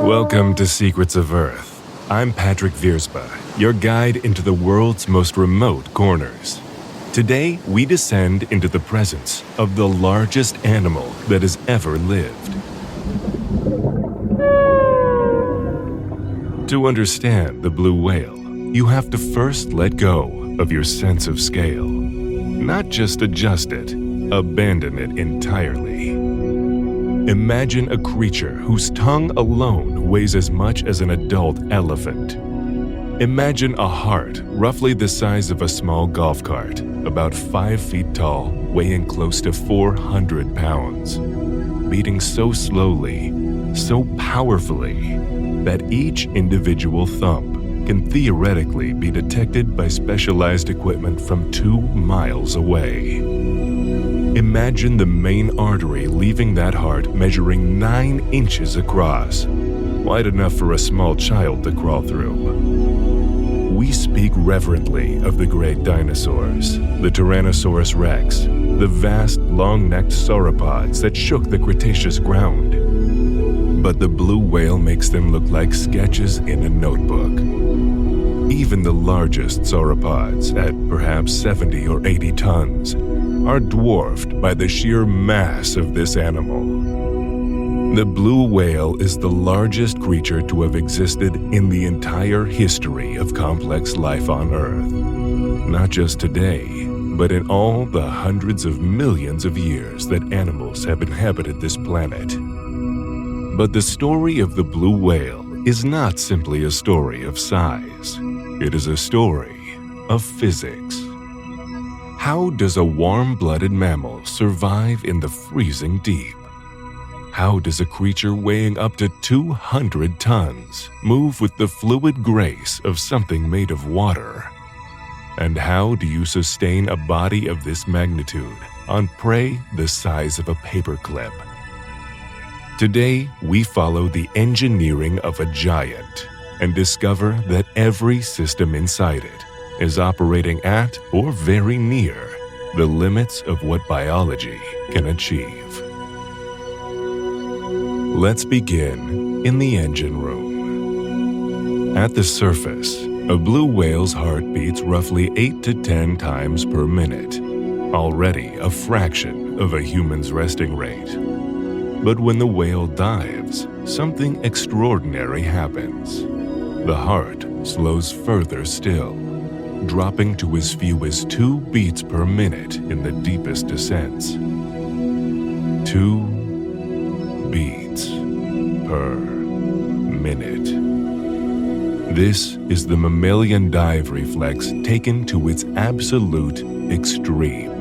Welcome to Secrets of Earth. I'm Patrick Viersba, your guide into the world's most remote corners. Today, we descend into the presence of the largest animal that has ever lived. To understand the blue whale, you have to first let go of your sense of scale. Not just adjust it, abandon it entirely. Imagine a creature whose tongue alone weighs as much as an adult elephant. Imagine a heart roughly the size of a small golf cart, about 5 feet tall, weighing close to 400 pounds, beating so slowly, so powerfully, that each individual thump can theoretically be detected by specialized equipment from 2 miles away. Imagine the main artery leaving that heart measuring 9 inches across, wide enough for a small child to crawl through. We speak reverently of the great dinosaurs, the Tyrannosaurus rex, the vast, long-necked sauropods that shook the Cretaceous ground. But the blue whale makes them look like sketches in a notebook. Even the largest sauropods, at perhaps 70 or 80 tons, are dwarfed by the sheer mass of this animal. The blue whale is the largest creature to have existed in the entire history of complex life on Earth. Not just today, but in all the hundreds of millions of years that animals have inhabited this planet. But the story of the blue whale is not simply a story of size. It is a story of physics. How does a warm-blooded mammal survive in the freezing deep? How does a creature weighing up to 200 tons move with the fluid grace of something made of water? And how do you sustain a body of this magnitude on prey the size of a paperclip? Today, we follow the engineering of a giant and discover that every system inside it is operating at or very near the limits of what biology can achieve. Let's begin in the engine room. At the surface, a blue whale's heart beats roughly 8 to 10 times per minute, already a fraction of a human's resting rate. But when the whale dives, something extraordinary happens. The heart slows further still, dropping to as few as 2 beats per minute in the deepest descents. 2 beats per minute. This is the mammalian dive reflex taken to its absolute extreme.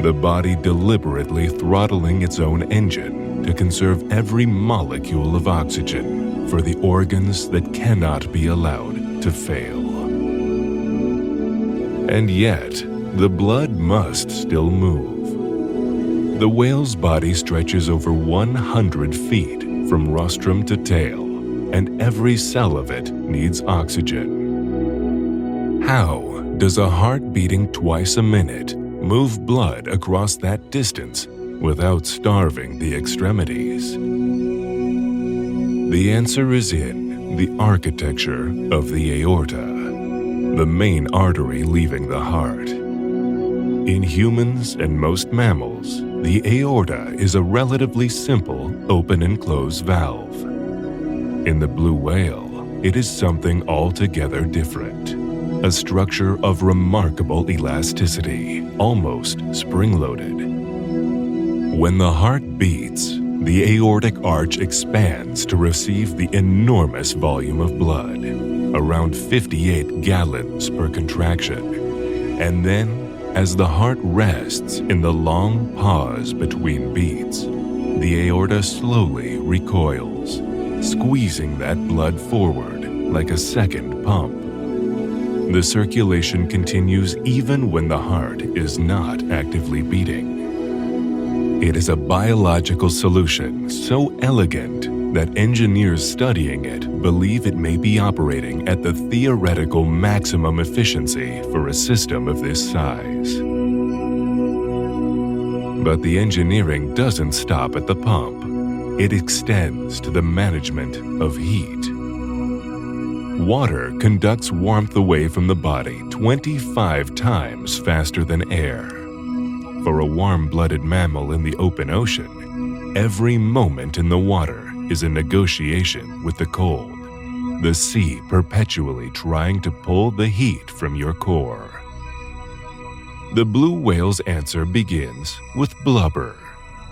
The body deliberately throttling its own engine to conserve every molecule of oxygen for the organs that cannot be allowed to fail. And yet, the blood must still move. The whale's body stretches over 100 feet from rostrum to tail, and every cell of it needs oxygen. How does a heart beating twice a minute move blood across that distance without starving the extremities? The answer is in the architecture of the aorta, the main artery leaving the heart. In humans and most mammals, the aorta is a relatively simple open and close valve. In the blue whale, it is something altogether different, a structure of remarkable elasticity, almost spring-loaded. When the heart beats, the aortic arch expands to receive the enormous volume of blood, around 58 gallons per contraction, and then, as the heart rests in the long pause between beats, the aorta slowly recoils, squeezing that blood forward like a second pump. The circulation continues even when the heart is not actively beating. It is a biological solution so elegant that engineers studying it believe it may be operating at the theoretical maximum efficiency for a system of this size. But the engineering doesn't stop at the pump. it extends to the management of heat. Water conducts warmth away from the body 25 times faster than air. For a warm-blooded mammal in the open ocean, every moment in the water is a negotiation with the cold, the sea perpetually trying to pull the heat from your core. The blue whale's answer begins with blubber,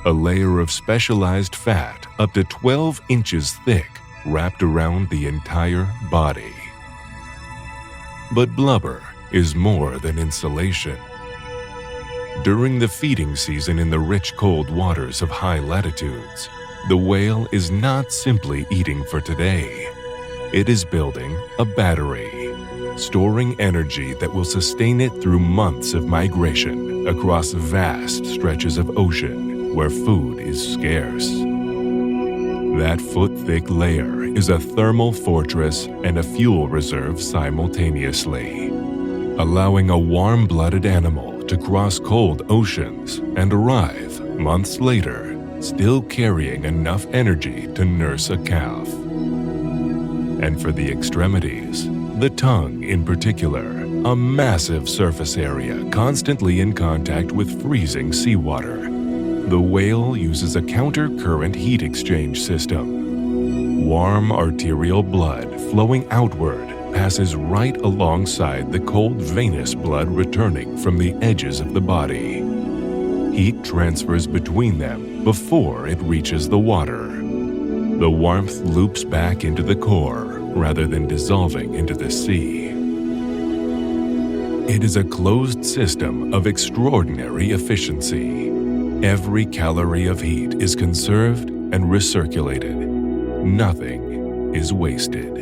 a layer of specialized fat up to 12 inches thick wrapped around the entire body. But blubber is more than insulation. During the feeding season in the rich cold waters of high latitudes, the whale is not simply eating for today. It is building a battery, storing energy that will sustain it through months of migration across vast stretches of ocean where food is scarce. That foot-thick layer is a thermal fortress and a fuel reserve simultaneously, allowing a warm-blooded animal to cross cold oceans and arrive months later still carrying enough energy to nurse a calf. And for the extremities, the tongue in particular, a massive surface area constantly in contact with freezing seawater, the whale uses a counter-current heat exchange system. Warm arterial blood flowing outward passes right alongside the cold venous blood returning from the edges of the body. Heat transfers between them before it reaches the water. The warmth loops back into the core rather than dissolving into the sea. It is a closed system of extraordinary efficiency. Every calorie of heat is conserved and recirculated. Nothing is wasted.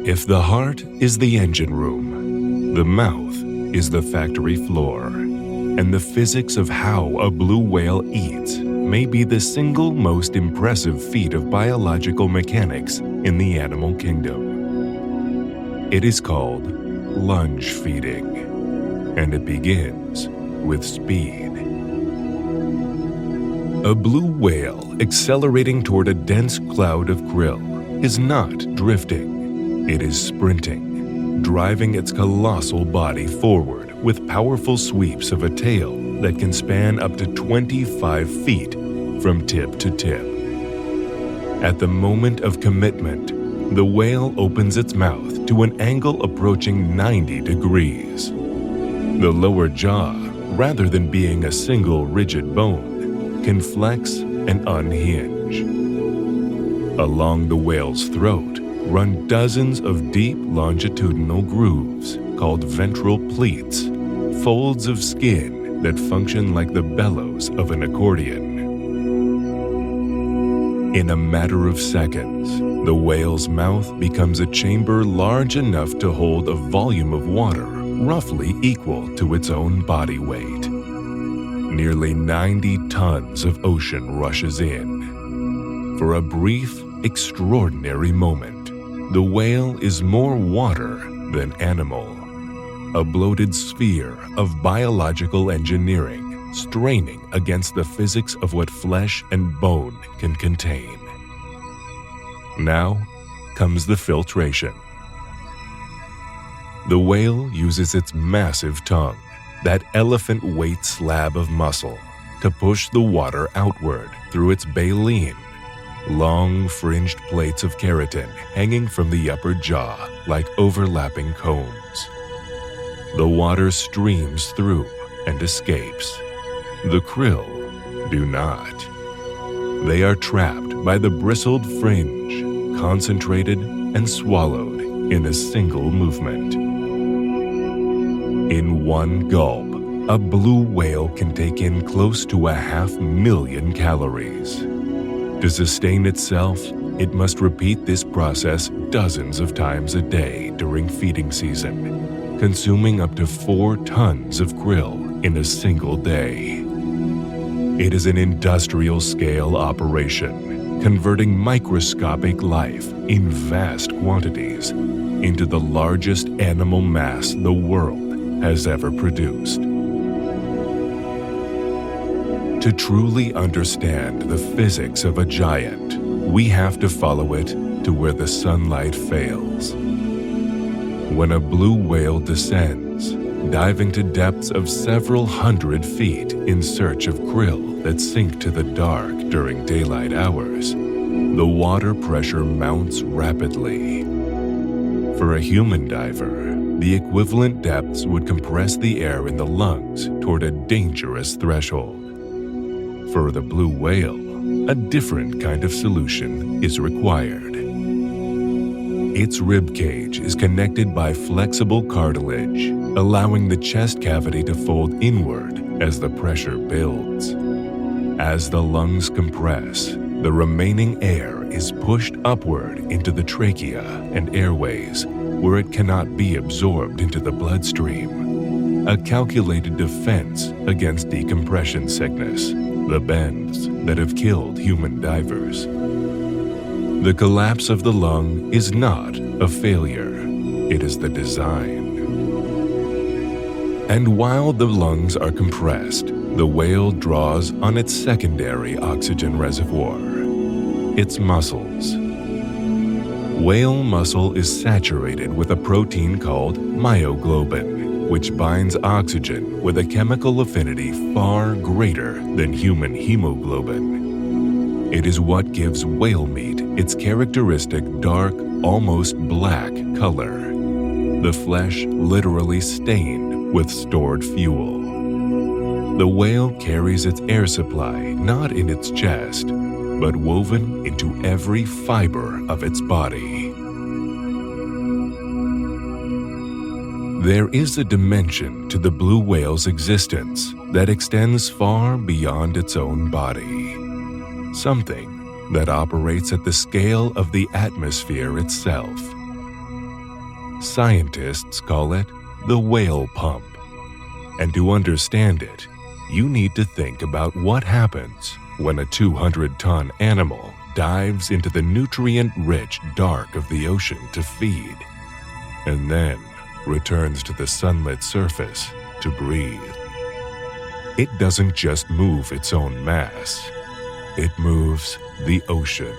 If the heart is the engine room, the mouth is the factory floor, and the physics of how a blue whale eats may be the single most impressive feat of biological mechanics in the animal kingdom. It is called lunge feeding, and it begins with speed. A blue whale accelerating toward a dense cloud of krill is not drifting. It is sprinting, driving its colossal body forward with powerful sweeps of a tail that can span up to 25 feet from tip to tip. At the moment of commitment, the whale opens its mouth to an angle approaching 90 degrees. The lower jaw, rather than being a single rigid bone, can flex and unhinge. Along the whale's throat run dozens of deep longitudinal grooves called ventral pleats, folds of skin that function like the bellows of an accordion. In a matter of seconds, the whale's mouth becomes a chamber large enough to hold a volume of water roughly equal to its own body weight. Nearly 90 tons of ocean rushes in. For a brief, extraordinary moment, the whale is more water than animal. A bloated sphere of biological engineering straining against the physics of what flesh and bone can contain. Now comes the filtration. The whale uses its massive tongue, that elephant-weight slab of muscle, to push the water outward through its baleen, long fringed plates of keratin hanging from the upper jaw like overlapping combs. The water streams through and escapes. The krill do not. They are trapped by the bristled fringe, concentrated and swallowed in a single movement. In one gulp, a blue whale can take in close to 500,000 calories. To sustain itself, it must repeat this process dozens of times a day during feeding season, consuming up to 4 tons of krill in a single day. It is an industrial-scale operation, converting microscopic life in vast quantities into the largest animal mass the world has ever produced. To truly understand the physics of a giant, we have to follow it to where the sunlight fails. When a blue whale descends, diving to depths of several hundred feet in search of krill that sink to the dark during daylight hours, the water pressure mounts rapidly. For a human diver, the equivalent depths would compress the air in the lungs toward a dangerous threshold. For the blue whale, a different kind of solution is required. Its rib cage is connected by flexible cartilage, allowing the chest cavity to fold inward as the pressure builds. As the lungs compress, the remaining air is pushed upward into the trachea and airways, where it cannot be absorbed into the bloodstream. A calculated defense against decompression sickness, the bends that have killed human divers. The collapse of the lung is not a failure, it is the design. And while the lungs are compressed, the whale draws on its secondary oxygen reservoir, its muscles. Whale muscle is saturated with a protein called myoglobin, which binds oxygen with a chemical affinity far greater than human hemoglobin. It is what gives whale meat its characteristic dark, almost black color, the flesh literally stained with stored fuel. The whale carries its air supply not in its chest, but woven into every fiber of its body. There is a dimension to the blue whale's existence that extends far beyond its own body. Something that operates at the scale of the atmosphere itself. Scientists call it the whale pump. And to understand it, you need to think about what happens when a 200-ton animal dives into the nutrient-rich dark of the ocean to feed, and then returns to the sunlit surface to breathe. It doesn't just move its own mass, it moves the ocean.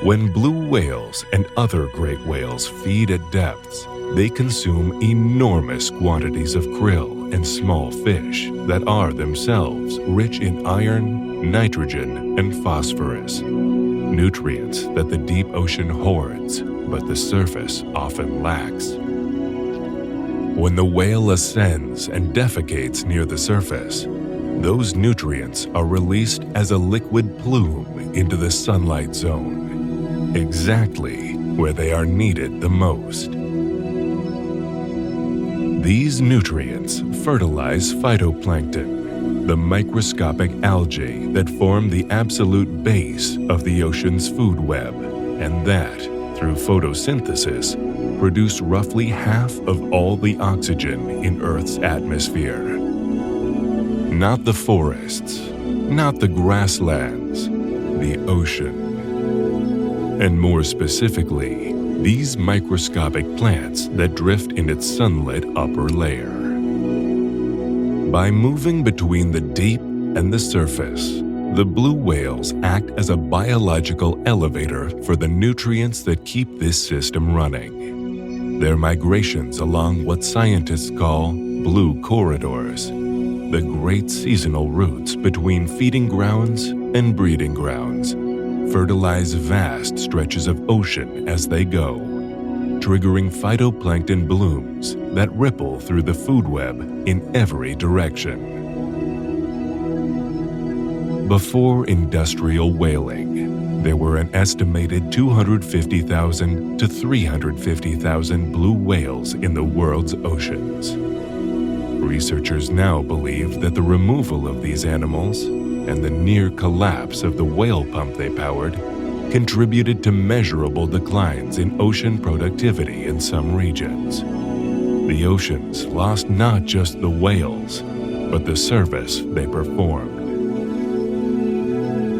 When blue whales and other great whales feed at depths, they consume enormous quantities of krill and small fish that are themselves rich in iron, nitrogen, and phosphorus, nutrients that the deep ocean hoards, but the surface often lacks. When the whale ascends and defecates near the surface, those nutrients are released as a liquid plume into the sunlight zone, exactly where they are needed the most. These nutrients fertilize phytoplankton, the microscopic algae that form the absolute base of the ocean's food web, and that, through photosynthesis, produce roughly half of all the oxygen in Earth's atmosphere. Not the forests, not the grasslands, the ocean. And more specifically, these microscopic plants that drift in its sunlit upper layer. By moving between the deep and the surface, the blue whales act as a biological elevator for the nutrients that keep this system running. Their migrations along what scientists call blue corridors, the great seasonal routes between feeding grounds and breeding grounds, fertilize vast stretches of ocean as they go, triggering phytoplankton blooms that ripple through the food web in every direction. Before industrial whaling, there were an estimated 250,000 to 350,000 blue whales in the world's oceans. Researchers now believe that the removal of these animals and the near collapse of the whale pump they powered contributed to measurable declines in ocean productivity in some regions. The oceans lost not just the whales, but the service they performed.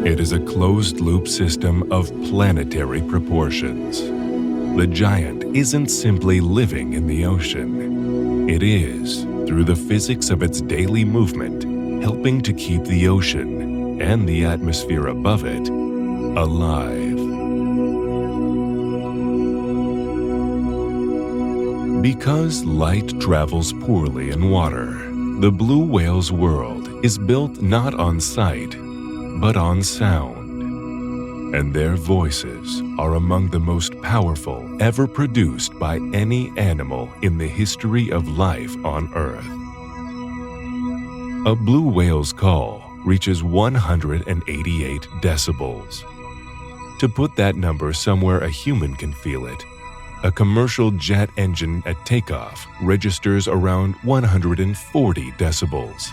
It is a closed-loop system of planetary proportions. The giant isn't simply living in the ocean. It is, through the physics of its daily movement, helping to keep the ocean and the atmosphere above it alive. Because light travels poorly in water, the blue whale's world is built not on sight, but on sound. And their voices are among the most powerful ever produced by any animal in the history of life on Earth. A blue whale's call reaches 188 decibels. To put that number somewhere a human can feel it, a commercial jet engine at takeoff registers around 140 decibels.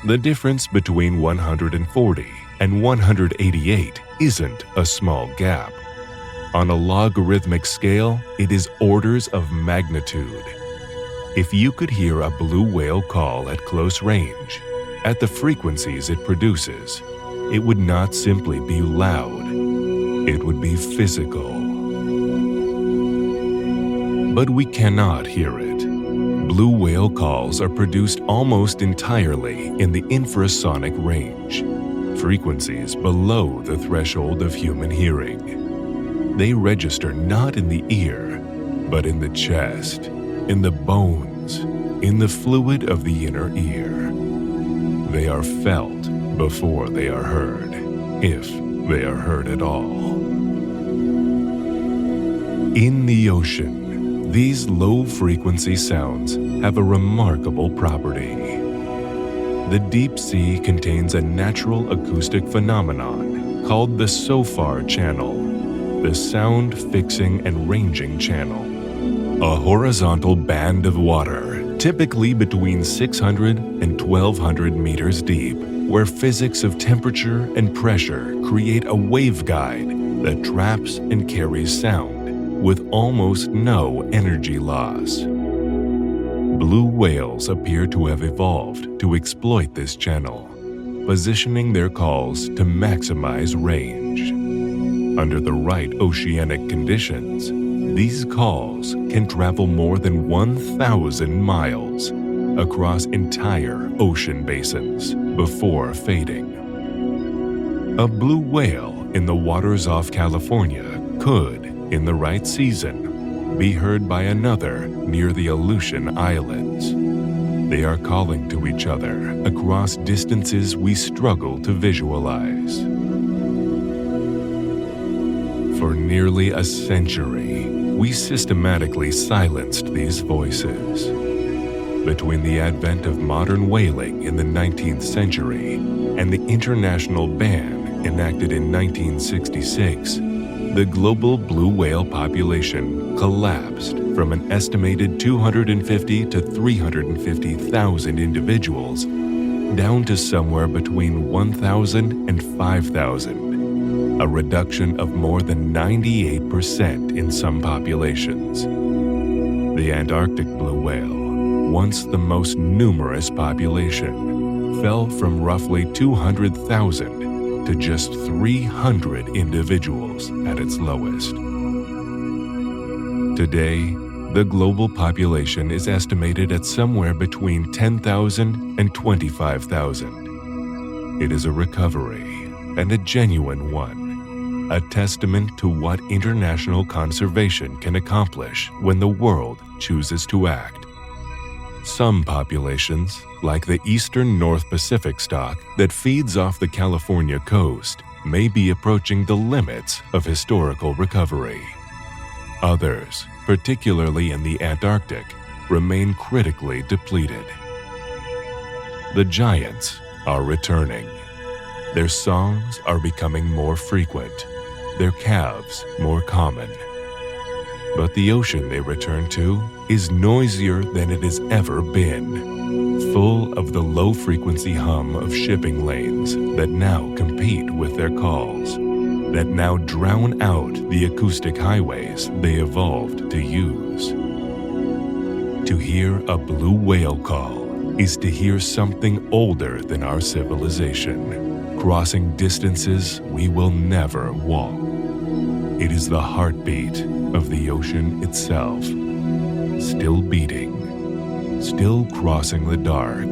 The difference between 140 and 188 isn't a small gap. On a logarithmic scale, it is orders of magnitude. If you could hear a blue whale call at close range, at the frequencies it produces, it would not simply be loud, it would be physical. But we cannot hear it. Blue whale calls are produced almost entirely in the infrasonic range, frequencies below the threshold of human hearing. They register not in the ear, but in the chest, in the bones, in the fluid of the inner ear. They are felt before they are heard, if they are heard at all. In the ocean, these low-frequency sounds have a remarkable property. The deep sea contains a natural acoustic phenomenon called the SOFAR channel, the sound fixing and ranging channel. A horizontal band of water, typically between 600 and 1,200 meters deep, where physics of temperature and pressure create a waveguide that traps and carries sound with almost no energy loss. Blue whales appear to have evolved to exploit this channel, positioning their calls to maximize range. Under the right oceanic conditions, these calls can travel more than 1,000 miles across entire ocean basins before fading. A blue whale in the waters off California could, in the right season, be heard by another near the Aleutian Islands. They are calling to each other across distances we struggle to visualize. For nearly a century, we systematically silenced these voices. Between the advent of modern whaling in the 19th century and the international ban enacted in 1966, the global blue whale population collapsed from an estimated 250 to 350,000 individuals down to somewhere between 1,000 and 5,000, a reduction of more than 98% in some populations. The Antarctic blue whale, once the most numerous population, fell from roughly 200,000 to just 300 individuals at its lowest. Today, the global population is estimated at somewhere between 10,000 and 25,000. It is a recovery, and a genuine one, a testament to what international conservation can accomplish when the world chooses to act. Some populations, like the eastern North Pacific stock that feeds off the California coast, may be approaching the limits of historical recovery. Others, particularly in the Antarctic, remain critically depleted. The giants are returning. Their songs are becoming more frequent, their calves more common. But the ocean they return to is noisier than it has ever been, full of the low-frequency hum of shipping lanes that now compete with their calls, that now drown out the acoustic highways they evolved to use. To hear a blue whale call is to hear something older than our civilization, crossing distances we will never walk. It is the heartbeat of the ocean itself, still beating, still crossing the dark,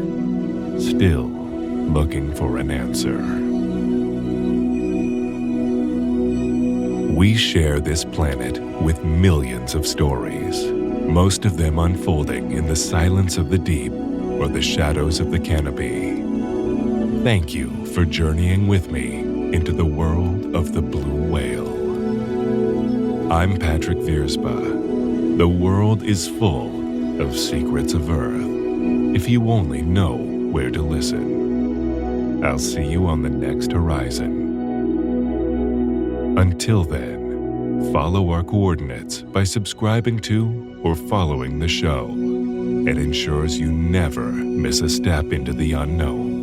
still looking for an answer. We share this planet with millions of stories, most of them unfolding in the silence of the deep or the shadows of the canopy. Thank you for journeying with me into the world of the blue whale. I'm Patrick Vierspa. The world is full of secrets of Earth, if you only know where to listen. I'll see you on the next horizon. Until then, follow our coordinates by subscribing to or following the show. It ensures you never miss a step into the unknown.